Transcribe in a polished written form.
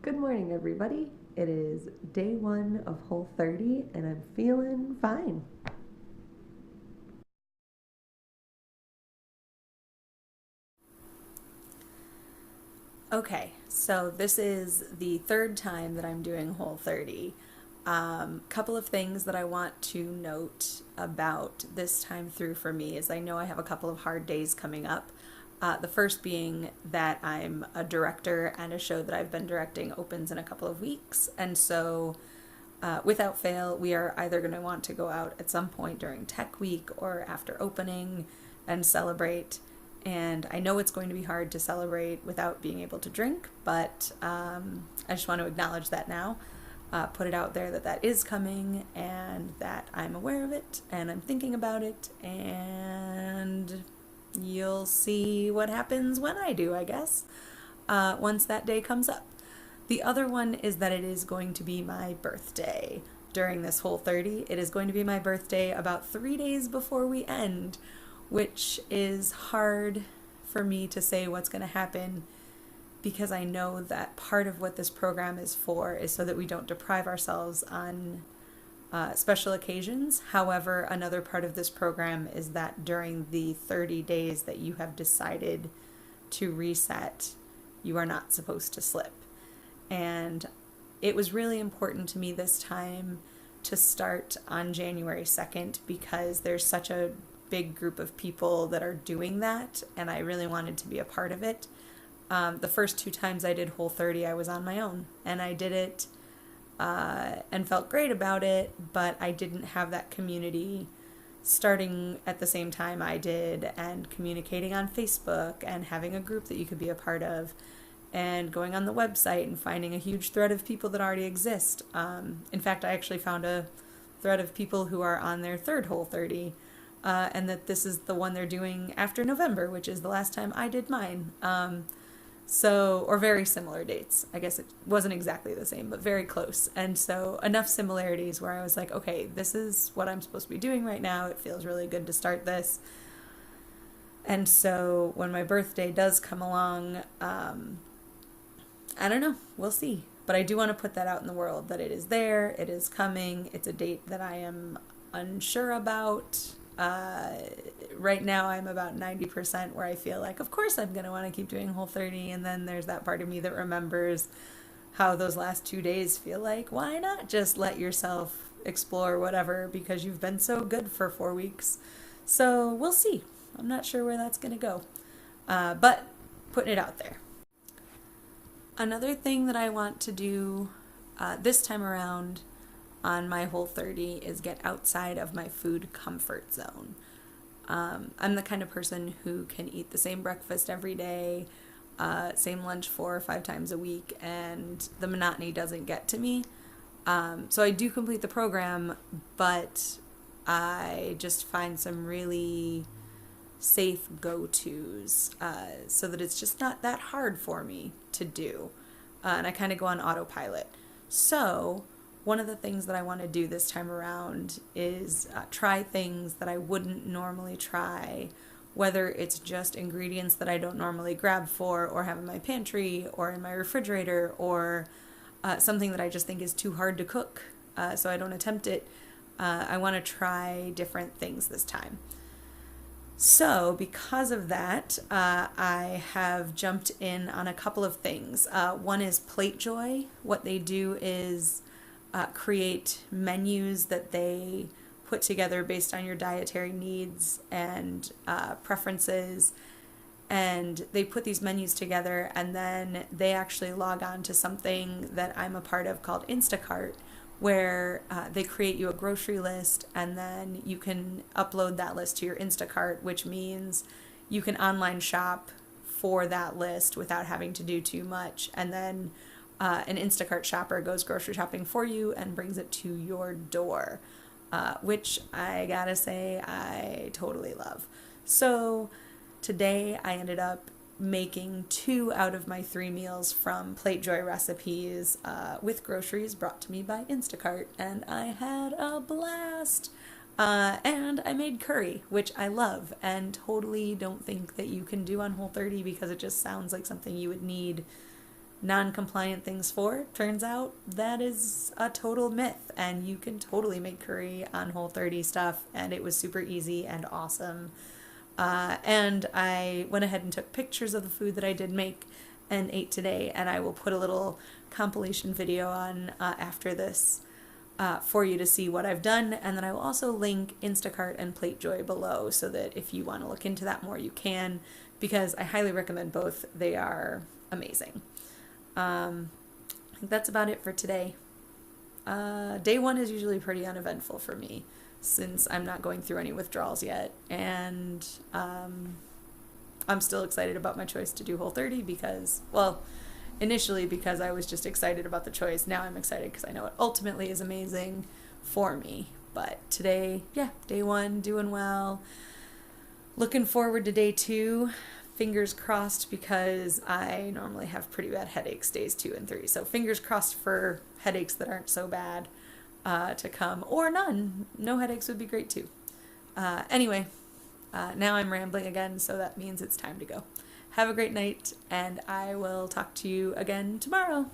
Good morning, everybody. It is day one of Whole30, and I'm feeling fine. Okay, so this is the third time that I'm doing Whole30. Couple of things that I want to note about this time through for me is I know I have a couple of hard days coming up. The first being that I'm a director and a show that I've been directing opens in a couple of weeks. And so, without fail, we are either going to want to go out at some point during Tech Week or after opening and celebrate. And I know it's going to be hard to celebrate without being able to drink, but I just want to acknowledge that now. Put it out there that that is coming and that I'm aware of it and I'm thinking about it, and you'll see what happens when I do, I guess, once that day comes up. The other one is that it is going to be my birthday during this Whole30. It is going to be my birthday about 3 days before we end, which is hard for me to say what's going to happen because I know that part of what this program is for is so that we don't deprive ourselves on special occasions. However, another part of this program is that during the 30 days that you have decided to reset, you are not supposed to slip. And it was really important to me this time to start on January 2nd because there's such a big group of people that are doing that, and I really wanted to be a part of it. The first two times I did Whole30, I was on my own, and I did it and felt great about it, but I didn't have that community starting at the same time I did and communicating on Facebook and having a group that you could be a part of and going on the website and finding a huge thread of people that already exist. In fact, I actually found a thread of people who are on their third Whole30, and that this is the one they're doing after November, which is the last time I did mine. Or very similar dates. I guess it wasn't exactly the same, but very close. And so enough similarities where I was like, okay, this is what I'm supposed to be doing right now. It feels really good to start this. And so when my birthday does come along, I don't know. We'll see. But I do want to put that out in the world that it is there, it is coming, it's a date that I am unsure about. Right now I'm about 90% where I feel like, of course I'm going to want to keep doing Whole30, and then there's that part of me that remembers how those last 2 days feel like. Why not just let yourself explore whatever because you've been so good for 4 weeks? So we'll see. I'm not sure where that's going to go. But putting it out there. Another thing that I want to do this time around on my Whole30 is get outside of my food comfort zone. I'm the kind of person who can eat the same breakfast every day, same lunch 4 or 5 times a week, and the monotony doesn't get to me. So I do complete the program, but I just find some really safe go-tos so that it's just not that hard for me to do. And I kind of go on autopilot. So one of the things that I want to do this time around is try things that I wouldn't normally try, whether it's just ingredients that I don't normally grab for or have in my pantry or in my refrigerator, or something that I just think is too hard to cook, so I don't attempt it. I want to try different things this time. So, because of that, I have jumped in on a couple of things. One is Plate Joy. What they do is create menus that they put together based on your dietary needs and preferences. And they put these menus together, and then they actually log on to something that I'm a part of called Instacart, where they create you a grocery list, and then you can upload that list to your Instacart, which means you can online shop for that list without having to do too much. And then an Instacart shopper goes grocery shopping for you and brings it to your door, which I gotta say I totally love. So today I ended up making 2 out of my 3 meals from Plate Joy recipes with groceries brought to me by Instacart, and I had a blast. And I made curry, which I love and totally don't think that you can do on Whole30 because it just sounds like something you would need non-compliant things for, turns out that is a total myth, and you can totally make curry on Whole30 stuff, and it was super easy and awesome. And I went ahead and took pictures of the food that I did make and ate today, and I will put a little compilation video on after this for you to see what I've done, and then I will also link Instacart and PlateJoy below so that if you want to look into that more, you can, because I highly recommend both. They are amazing. I think that's about it for today. Day one is usually pretty uneventful for me since I'm not going through any withdrawals yet, and I'm still excited about my choice to do Whole30 because, well, initially because I was just excited about the choice. Now I'm excited because I know it ultimately is amazing for me. But today, yeah, day one, doing well. Looking forward to day two. Fingers crossed, because I normally have pretty bad headaches days 2 and 3. So fingers crossed for headaches that aren't so bad to come, or none. No headaches would be great too. Anyway, now I'm rambling again, so that means it's time to go. Have a great night, and I will talk to you again tomorrow.